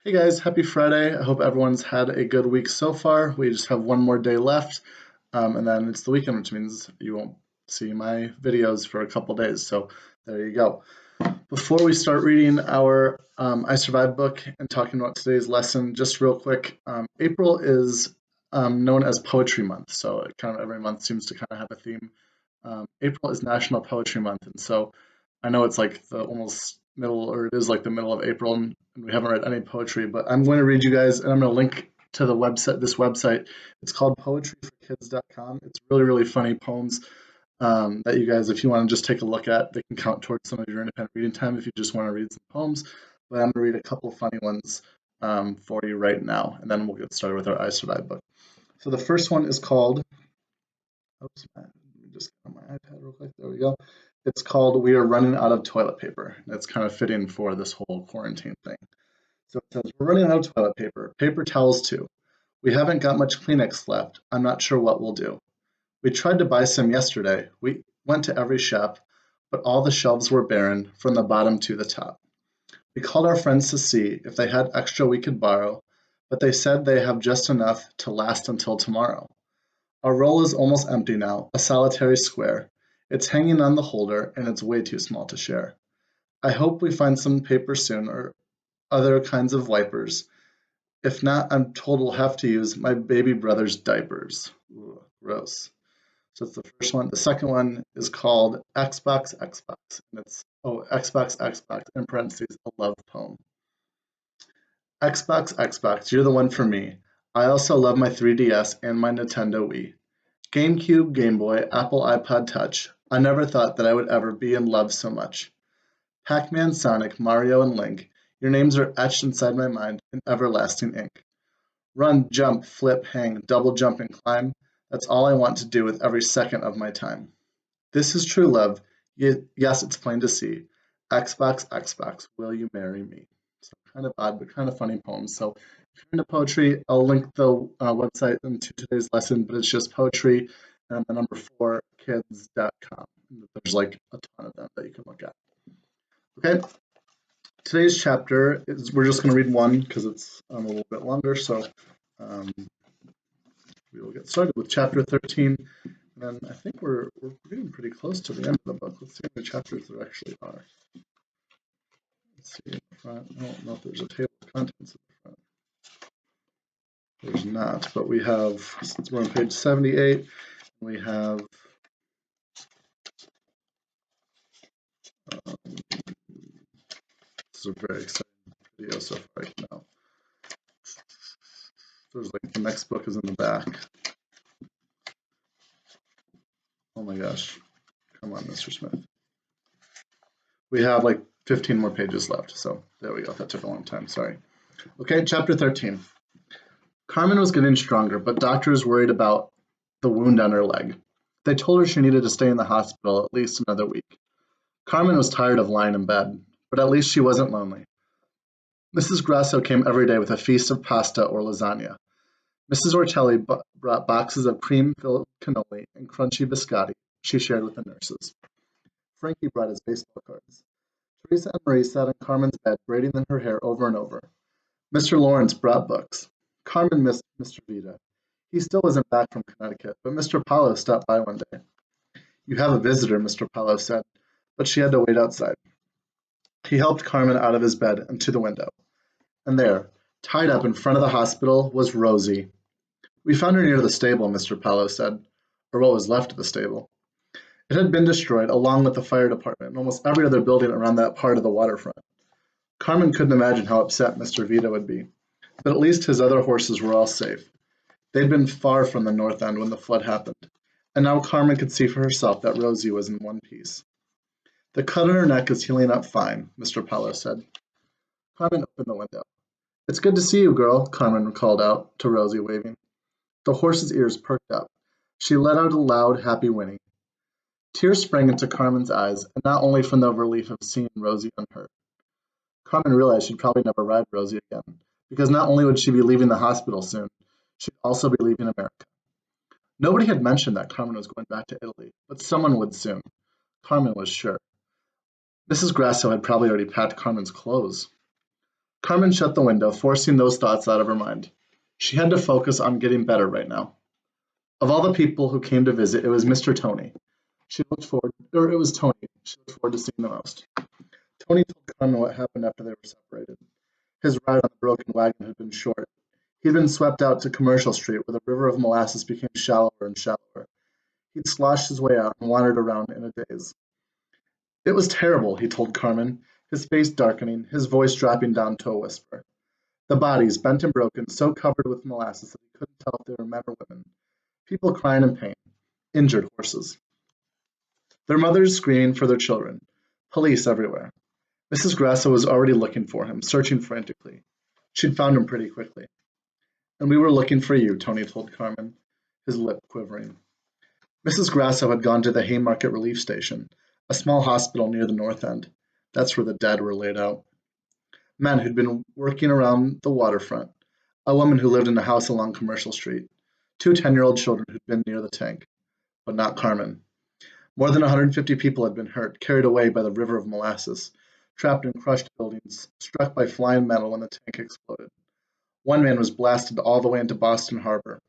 Hey guys, happy Friday. I hope everyone's had a good week so far. We just have one more day left, and then it's the weekend, which means you won't see my videos for a couple days. So there you go. Before we start reading our I Survived book and talking about today's lesson, just real quick, April is known as Poetry Month. So it kind of every month seems to kind of have a theme. April is National Poetry Month, and so I know it's like the almost middle, or it is like the middle of April, and we haven't read any poetry, but I'm going to read you guys, and I'm going to link to the website, this website. It's called poetryforkids.com. It's really, really funny poems that you guys, if you want to just take a look at, they can count towards some of your independent reading time if you just want to read some poems. But I'm going to read a couple of funny ones for you right now, and then we'll get started with our I Survived book. So the first one is called, oops, man, let me just get on my iPad real quick. There we go. It's called We Are Running Out of Toilet Paper. That's kind of fitting for this whole quarantine thing. So it says, We're running out of toilet paper, paper towels too. We haven't got much Kleenex left. I'm not sure what we'll do. We tried to buy some yesterday. We went to every shelf, but all the shelves were barren from the bottom to the top. We called our friends to see if they had extra we could borrow, but they said they have just enough to last until tomorrow. Our roll is almost empty now, a solitary square. It's hanging on the holder and it's way too small to share. I hope we find some paper soon or other kinds of wipers. If not, I'm told we'll have to use my baby brother's diapers. Ooh, gross. So that's the first one. The second one is called Xbox Xbox, and it's Xbox Xbox in parentheses a love poem. Xbox Xbox, you're the one for me. I also love my 3DS and my Nintendo Wii. GameCube, Game Boy, Apple iPod Touch. I never thought that I would ever be in love so much. Pac-Man, Sonic, Mario, and Link. Your names are etched inside my mind in everlasting ink. Run, jump, flip, hang, double jump, and climb. That's all I want to do with every second of my time. This is true love. Yes, it's plain to see. Xbox, Xbox, will you marry me? So kind of odd, but kind of funny poems. So if you're into poetry, I'll link the website into today's lesson, but it's just poetry and the number 4kids.com. There's like a ton of them that you can look at. Okay, today's chapter is, we're just going to read one because it's a little bit longer. So um, we will get started with chapter 13. And I think we're getting pretty close to the end of the book. Let's see how many chapters there actually are. Let's see in the front. I don't know if there's a table of contents in the front. There's not, but we have, since we're on page 78, we have this is a very exciting video so far right now. There's like the next book is in the back. Oh my gosh. Come on, Mr. Smith. We have like 15 more pages left. So there we go. That took a long time. Sorry. Okay, chapter 13. Carmen was getting stronger, but doctors worried about the wound on her leg. They told her she needed to stay in the hospital at least another week. Carmen was tired of lying in bed, but at least she wasn't lonely. Mrs. Grasso came every day with a feast of pasta or lasagna. Mrs. Ortelli brought boxes of cream-filled cannoli and crunchy biscotti she shared with the nurses. Frankie brought his baseball cards. Teresa and Marie sat on Carmen's bed, braiding her hair over and over. Mr. Lawrence brought books. Carmen missed Mr. Vita. He still wasn't back from Connecticut, but Mr. Paulo stopped by one day. You have a visitor, Mr. Paulo said, but she had to wait outside. He helped Carmen out of his bed and to the window. And there, tied up in front of the hospital, was Rosie. We found her near the stable, Mr. Paulo said, or what was left of the stable. It had been destroyed, along with the fire department and almost every other building around that part of the waterfront. Carmen couldn't imagine how upset Mr. Vita would be, but at least his other horses were all safe. They'd been far from the north end when the flood happened, and now Carmen could see for herself that Rosie was in one piece. The cut on her neck is healing up fine, Mr. Paulo said. Carmen opened the window. It's good to see you, girl, Carmen called out to Rosie, waving. The horse's ears perked up. She let out a loud, happy whinny. Tears sprang into Carmen's eyes, and not only from the relief of seeing Rosie unhurt. Carmen realized she'd probably never ride Rosie again, because not only would she be leaving the hospital soon, she'd also be leaving America. Nobody had mentioned that Carmen was going back to Italy, but someone would soon. Carmen was sure. Mrs. Grasso had probably already packed Carmen's clothes. Carmen shut the window, forcing those thoughts out of her mind. She had to focus on getting better right now. Of all the people who came to visit, it was Mr. Tony. It was Tony she looked forward to seeing the most. Tony told Carmen what happened after they were separated. His ride on the broken wagon had been short. He'd been swept out to Commercial Street, where the river of molasses became shallower and shallower. He'd sloshed his way out and wandered around in a daze. It was terrible, he told Carmen, his face darkening, his voice dropping down to a whisper. The bodies, bent and broken, so covered with molasses that he couldn't tell if they were men or women. People crying in pain. Injured horses. Their mothers screaming for their children. Police everywhere. Mrs. Grasso was already looking for him, searching frantically. She'd found him pretty quickly. And we were looking for you, Tony told Carmen, his lip quivering. Mrs. Grasso had gone to the Haymarket Relief Station, a small hospital near the north end. That's where the dead were laid out. Men who'd been working around the waterfront, a woman who lived in a house along Commercial Street, two 10-year-old children who'd been near the tank, but not Carmen. More than 150 people had been hurt, carried away by the river of molasses, trapped in crushed buildings, struck by flying metal when the tank exploded. One man was blasted all the way into Boston Harbor.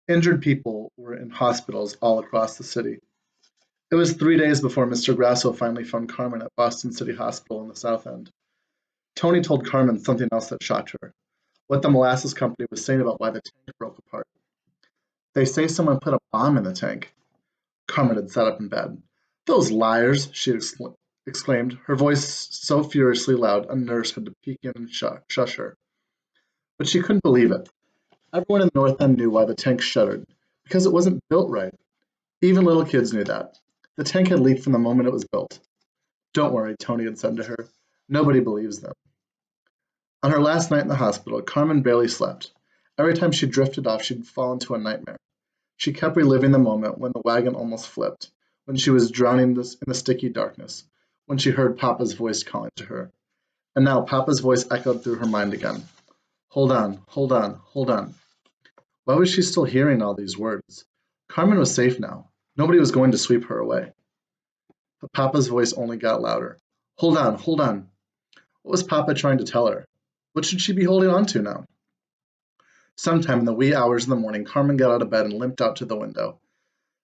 Injured people were in hospitals all across the city. It was 3 days before Mr. Grasso finally found Carmen at Boston City Hospital in the South End. Tony told Carmen something else that shocked her, what the molasses company was saying about why the tank broke apart. They say someone put a bomb in the tank. Carmen had sat up in bed. Those liars, she exclaimed, her voice so furiously loud a nurse had to peek in and shush her. But she couldn't believe it. Everyone in the North End knew why the tank shuddered, because it wasn't built right. Even little kids knew that. The tank had leaked from the moment it was built. Don't worry, Tony had said to her. Nobody believes them. On her last night in the hospital, Carmen barely slept. Every time she drifted off, she'd fall into a nightmare. She kept reliving the moment when the wagon almost flipped, when she was drowning in the sticky darkness, when she heard Papa's voice calling to her. And now Papa's voice echoed through her mind again. Hold on, hold on, hold on. Why was she still hearing all these words? Carmen was safe now. Nobody was going to sweep her away. But Papa's voice only got louder. Hold on, hold on. What was Papa trying to tell her? What should she be holding on to now? Sometime in the wee hours of the morning, Carmen got out of bed and limped out to the window.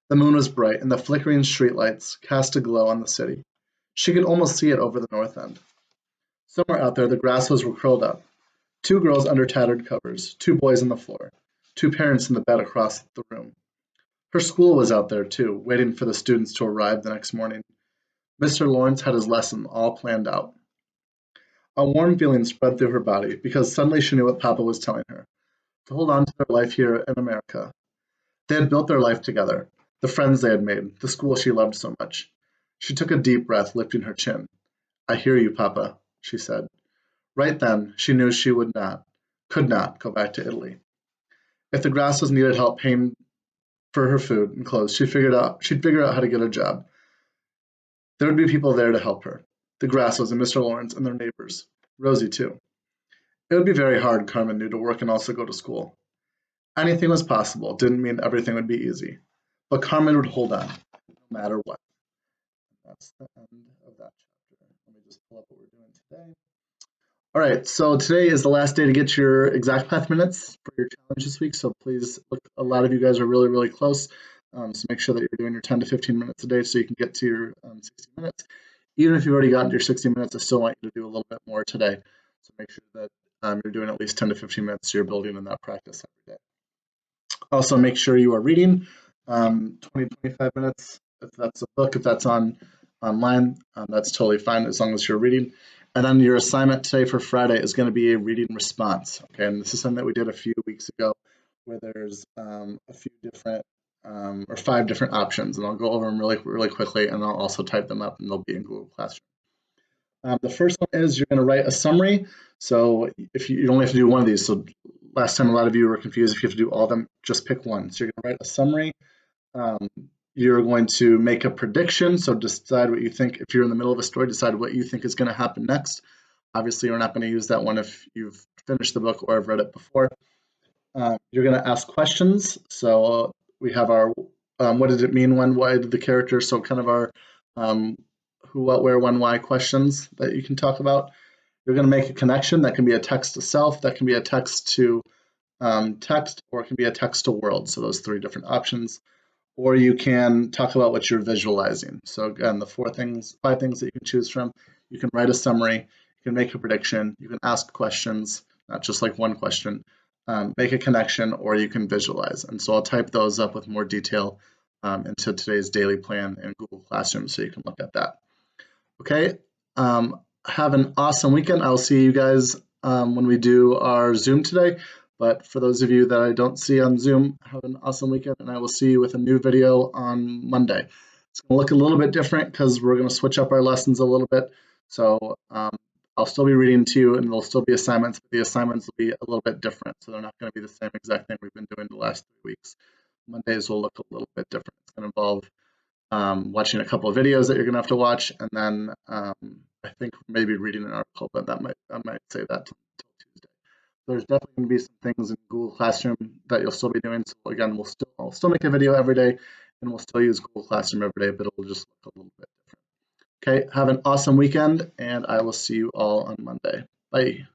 The moon was bright, and the flickering streetlights cast a glow on the city. She could almost see it over the north end. Somewhere out there, the Grassos were curled up. Two girls under tattered covers, two boys on the floor, two parents in the bed across the room. Her school was out there, too, waiting for the students to arrive the next morning. Mr. Lawrence had his lesson all planned out. A warm feeling spread through her body, because suddenly she knew what Papa was telling her, to hold on to their life here in America. They had built their life together, the friends they had made, the school she loved so much. She took a deep breath, lifting her chin. I hear you, Papa, she said. Right then, she knew she could not go back to Italy. If the Grassos needed help paying for her food and clothes, she'd figure out how to get a job. There would be people there to help her. The Grassos and Mr. Lawrence and their neighbors. Rosie, too. It would be very hard, Carmen knew, to work and also go to school. Anything was possible, didn't mean everything would be easy. But Carmen would hold on, no matter what. That's the end of that chapter. Let me just pull up what we're doing today. All right, so today is the last day to get your exact path minutes for your challenge this week. So please, look, a lot of you guys are really, really close. So make sure that you're doing your 10 to 15 minutes a day so you can get to your 60 minutes. Even if you've already gotten to your 60 minutes, I still want you to do a little bit more today. So make sure that you're doing at least 10 to 15 minutes so you're building in that practice every day. Also, make sure you are reading 20 to 25 minutes. If that's a book, if that's online, that's totally fine as long as you're reading. And then your assignment today for Friday is going to be a reading response. Okay, and this is something that we did a few weeks ago where there's a few different or 5 different options, and I'll go over them really, really quickly, and I'll also type them up, and they'll be in Google Classroom. The first one is you're going to write a summary. So if you only have to do one of these. So last time a lot of you were confused if you have to do all of them, just pick one. So you're going to write a summary. You're going to make a prediction. So decide what you think. If you're in the middle of a story, decide what you think is going to happen next. Obviously, we're not going to use that one if you've finished the book or have read it before. You're going to ask questions. So we have our what did it mean when, why did the character, so kind of our who, what, where, when, why questions that you can talk about. You're going to make a connection that can be a text to self, that can be a text to text, or it can be a text to world. So those 3 different options. Or you can talk about what you're visualizing. So again, the 5 things that you can choose from. You can write a summary, you can make a prediction, you can ask questions, not just like one question, make a connection, or you can visualize. And so I'll type those up with more detail into today's daily plan in Google Classroom so you can look at that. Okay, have an awesome weekend. I'll see you guys when we do our Zoom today. But for those of you that I don't see on Zoom, have an awesome weekend, and I will see you with a new video on Monday. It's going to look a little bit different because we're going to switch up our lessons a little bit. So I'll still be reading to you, and there'll still be assignments, but the assignments will be a little bit different. So they're not going to be the same exact thing we've been doing the last 3 weeks. Mondays will look a little bit different. It's going to involve watching a couple of videos that you're going to have to watch, and then I think maybe reading an article, but I might say that until Tuesday. There's definitely going to be some things in Google Classroom that you'll still be doing. So again, I'll still make a video every day, and we'll still use Google Classroom every day, but it'll just look a little bit different. Okay, have an awesome weekend, and I will see you all on Monday. Bye.